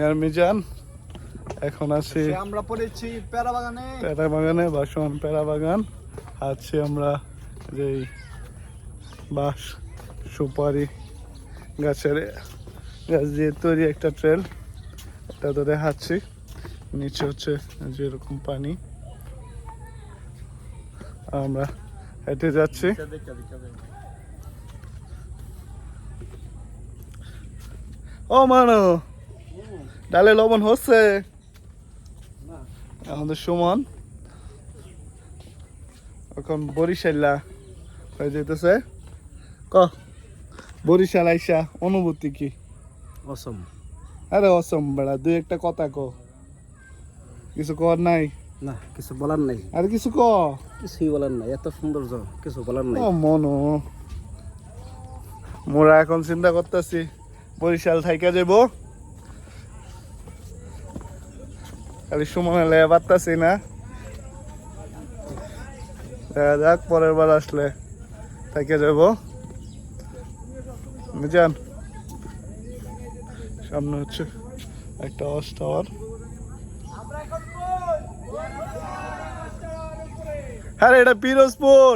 আর মিজান এখন আছি আমরা পড়েছি পেয়ারা বাগানে বাসন পেয়ারা বাগান আছি আমরা যে বাঁশ সুপারি গাছের গাছ দিয়ে তৈরি একটা ট্রেল এটা ধরে হাঁটছি নিচে হচ্ছে যেরকম পানি আমরা হেঁটে যাচ্ছি ও মানো ডালে লবণ হচ্ছে আমাদের সুমন এখন বরিশাল্লা হয়ে যেতেছে ক বরিশাল আইসা অনুভূতি কি অসম আরে অসম বেড়া দুই একটা কথা ক কিছু কর নাই না কিছু বলার নাই আর কিছু ক কিছুই বলার নাই এত সৌন্দর্য কিছু বলার নাই ও মনো মোরা এখন চিন্তা করতেছি বরিশাল থাইকা যাব খালি সুমনে লেয়া পারতাছি না দেখা যাক পরের বার আসলে থাইকা যাব বুঝান সামনে হচ্ছে একটা ওয়াচ টাওয়ার হ্যাঁ এটা পিরোজপুর